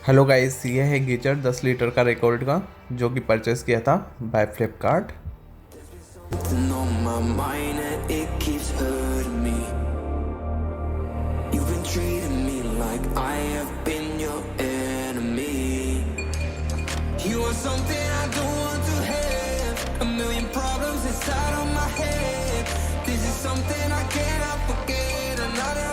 Hello guys, ये है geyser 10 litre का रेकॉर्ड का जो कि परचेस किया था by Flipkart. On my mind and it keeps hurting me. You've been treating me like I have been your enemy. You are something I don't want to have. A million problems inside of my head. This is something I cannot forget. Another